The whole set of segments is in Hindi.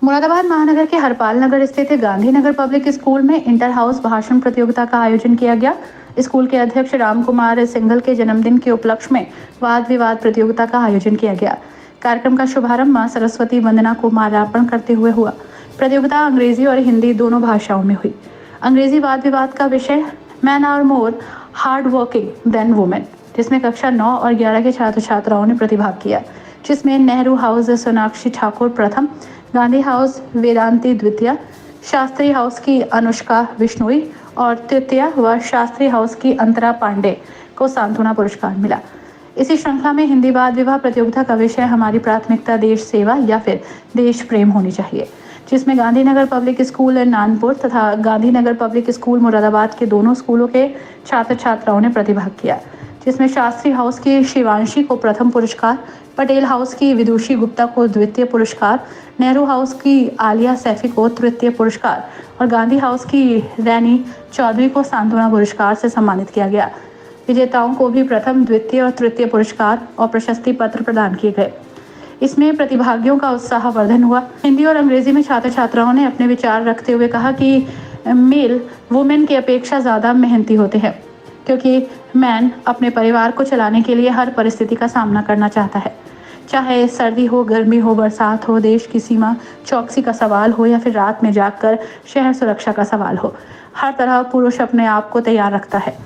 मुरादाबाद महानगर के हरपाल नगर स्थित गांधीनगर पब्लिक स्कूल में इंटर हाउस भाषण प्रतियोगिता का आयोजन किया गया। स्कूल के अध्यक्ष राम कुमार सिंघल के जन्मदिन के उपलक्ष्य में वाद विवाद प्रतियोगिता का आयोजन किया गया। कार्यक्रम का शुभारंभ मां सरस्वती वंदना को माल्यार्पण करते हुए हुआ। प्रतियोगिता अंग्रेजी और हिंदी दोनों भाषाओं में हुई। अंग्रेजी वाद विवाद का विषय man are more hard working than women, जिसमें कक्षा 9 और 11 के छात्र छात्राओं ने प्रतिभाग किया, जिसमें नेहरू हाउस सोनाक्षी ठाकुर प्रथम, गांधी हाउस वेदांती द्वितीय, शास्त्री हाउस की अनुष्का बिश्नोई और तृतीय व शास्त्री हाउस की अंतरा पांडे को सांत्वना पुरस्कार मिला। इसी श्रृंखला में हिंदी वाद विवाद प्रतियोगिता का विषय हमारी प्राथमिकता देश सेवा या फिर देश प्रेम होनी चाहिए, जिसमें गांधीनगर पब्लिक स्कूल नानपुर तथा गांधीनगर पब्लिक स्कूल मुरादाबाद के दोनों स्कूलों के छात्र छात्राओं ने प्रतिभाग किया, जिसमें शास्त्री हाउस की शिवांशी को प्रथम पुरस्कार, पटेल हाउस की विदुषी गुप्ता को द्वितीय पुरस्कार, नेहरू हाउस की आलिया सैफी को तृतीय पुरस्कार और गांधी हाउस की रैनी चौधरी को सांत्वना पुरस्कार से सम्मानित किया गया। विजेताओं को भी प्रथम, द्वितीय और तृतीय पुरस्कार और प्रशस्ति पत्र प्रदान किए गए। इसमें प्रतिभागियों का उत्साहवर्धन हुआ। हिंदी और अंग्रेजी में छात्र छात्राओं ने अपने विचार रखते हुए कहा कि मेल वुमेन की अपेक्षा ज़्यादा मेहनती होते हैं, क्योंकि मैन अपने परिवार को चलाने के लिए हर परिस्थिति का सामना करना चाहता है, चाहे सर्दी हो, गर्मी हो, बरसात हो, देश की सीमा चौकसी का सवाल हो या फिर रात में जागकर शहर सुरक्षा का सवाल हो। हर तरह पुरुष अपने आप को तैयार रखता है।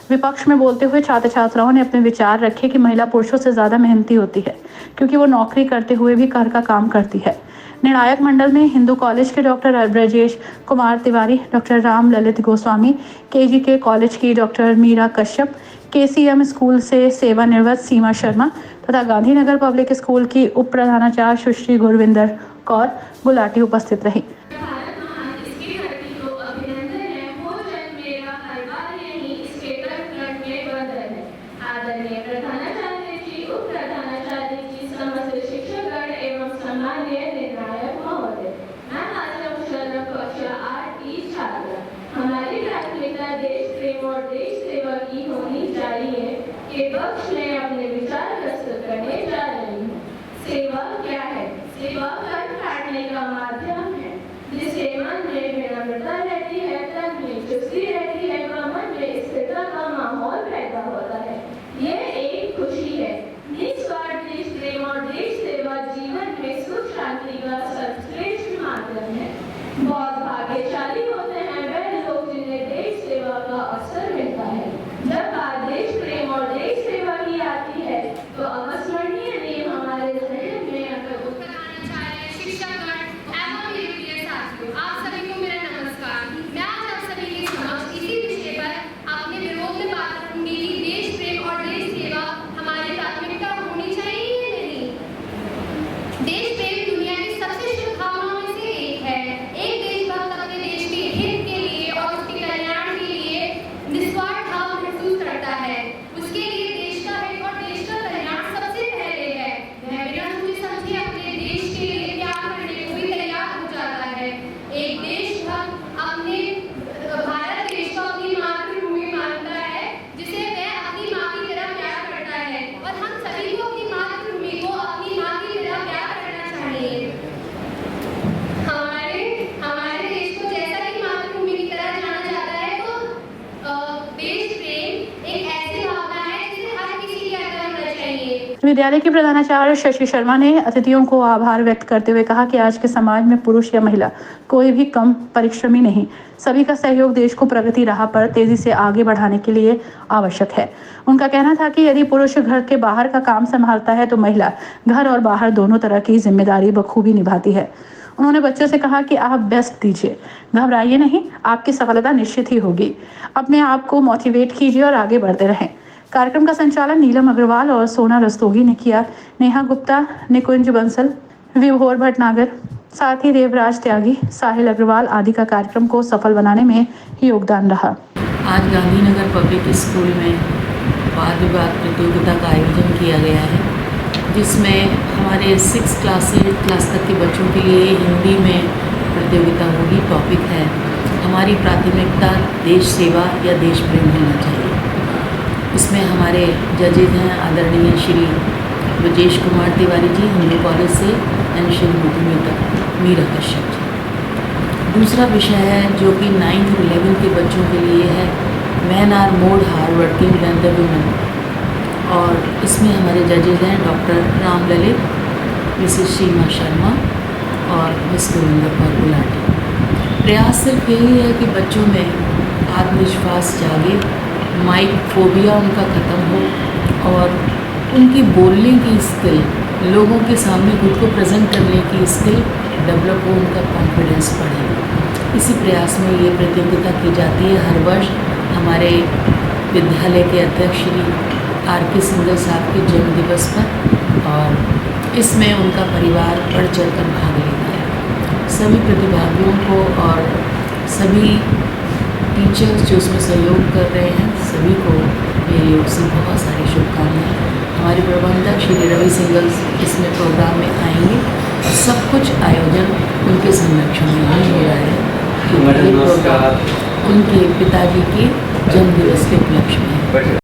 विपक्ष में बोलते हुए छात्र छात्राओं ने अपने विचार रखे कि महिला पुरुषों से ज़्यादा मेहनती होती है, क्योंकि वो नौकरी करते हुए भी घर का काम करती है। निर्णायक मंडल में हिंदू कॉलेज के doctor Brajesh Kumar Tiwari, doctor Ram Lalit Goswami, KGK college की doctor Meera Kashyap, KCM school से सेवानिवृत्त सीमा शर्मा तथा गांधीनगर पब्लिक स्कूल की उप प्रधानाचार्य सुश्री गुरविंदर कौर गुलाटी उपस्थित रही। हमारी प्राथमिकता देश प्रेम और देश सेवा की होनी चाहिए के पक्ष में अपने विचार प्रस्तुत करने जा रही हूँ। सेवा क्या है? सेवा कर काटने का माध्यम है, जिससे मन में विनम्रता रहती है, तन में चुस्ती रहती है व मन में स्थिरता का माहौल पैदा होता है। ये एक खुशी है। निस्वार्थ देश प्रेम और देश सेवा जीवन में सुख शांति का सर्वश्रेष्ठ माध्यम है। बहुत भाग्यशाली होते हैं वे लोग जिन्हें देश सेवा का अवसर मिलता है। जब बात देश प्रेम और देश सेवा की आती है तो अविस्मरणीय नेम हमारे जहन में उत्तर आना चाहिए। शिक्षकगण एवं मेरे प्रिय साथियों, आप सभी को मेरा नमस्कार। मैं आज आप सभी के समक्ष इसी विषय पर अपने विरोध में बात करूंगी कि देश प्रेम और देश सेवा हमारी प्राथमिकता होनी चाहिए या नहीं। देश प्रेम दुनिया की सबसे शुभ भावनाओं में से एक है। एक देशभक्त अपने देश के हित के लिए और उसके कल्याण के लिए निस्वार्थ भाव महसूस करता है। उसके लिए देश का हित और देश का कल्याण सबसे पहले है। वह बिना सोचे समझे अपने देश के लिए त्याग करने को भी तैयार हो जाता है। एक देशभक्त अपने भारत देश को अपनी मातृभूमि मानता है, जिसे वह अपनी माँ की तरह प्यार करता है और हम सभी को अपनी मातृभूमि को अपनी माँ की तरह प्यार करना चाहिए। हमारे देश को जैसा कि मातृभूमि की तरह जाना जाता है, तो देश प्रेम एक ऐसी भावना है जिसे हर किसी के अंदर होना चाहिए। विद्यालय के प्रधानाचार्य शशि शर्मा ने अतिथियों को आभार व्यक्त करते हुए कहा कि आज के समाज में पुरुष या महिला कोई भी कम परिश्रमी नहीं, सभी का सहयोग देश को प्रगति राह पर तेजी से आगे बढ़ाने के लिए आवश्यक है। उनका कहना था कि यदि पुरुष घर के बाहर का काम संभालता है तो महिला घर और बाहर दोनों तरह की जिम्मेदारी बखूबी निभाती है। उन्होंने बच्चों से कहा कि आप बेस्ट दीजिए, घबराइए नहीं, आपकी सफलता निश्चित ही होगी। अपने आप को मोटिवेट कीजिए और आगे बढ़ते रहें। कार्यक्रम का संचालन नीलम अग्रवाल और सोना रस्तोगी ने किया। नेहा गुप्ता, निकुंज बंसल, विभोर भटनागर, साथ ही देवराज त्यागी, साहिल अग्रवाल आदि का कार्यक्रम को सफल बनाने में योगदान रहा। आज गांधीनगर पब्लिक स्कूल में वाद विवाद प्रतियोगिता का आयोजन किया गया है, जिसमें हमारे 6 क्लास से 8 क्लास तक के बच्चों के लिए हिंदी में प्रतियोगिता होगी। टॉपिक है हमारी प्राथमिकता देश सेवा या देश प्रेम होना चाहिए। इसमें हमारे जजेज हैं आदरणीय श्री ब्रजेश कुमार तिवारी जी हिंदी कॉलेज से, एंड श्रीमती मीरा कश्यप जी। दूसरा विषय है जो कि 9th और 11th के बच्चों के लिए है, man are more hard working than the women, और इसमें हमारे जजेज हैं डॉक्टर राम ललित, मिसेस सीमा शर्मा और मिस गोविंदा कौर गुलाटी। प्रयास सिर्फ यही है कि बच्चों में आत्मविश्वास जागे, माइक फोबिया उनका ख़त्म हो और उनकी बोलने की स्किल, लोगों के सामने खुद को प्रेजेंट करने की स्किल डेवलप हो, उनका कॉन्फिडेंस बढ़े। इसी प्रयास में ये प्रतियोगिता की जाती है हर वर्ष हमारे विद्यालय के अध्यक्ष श्री R.K. सिंघल साहब के जन्म दिवस पर, और इसमें उनका परिवार बढ़ चढ़ कर भाग लेता है। सभी प्रतिभागियों को और सभी टीचर्स जो उसमें सहयोग कर रहे हैं सभी को मेरी ओर से बहुत सारी शुभकामनाएं। हमारे प्रबंधक श्री रवि सिंघल इसमें प्रोग्राम में आएंगे और सब कुछ आयोजन उनके संरक्षण में ही हो रहा है, क्योंकि ये प्रोग्राम उनके पिताजी के जन्मदिवस के उपलक्ष्य में है।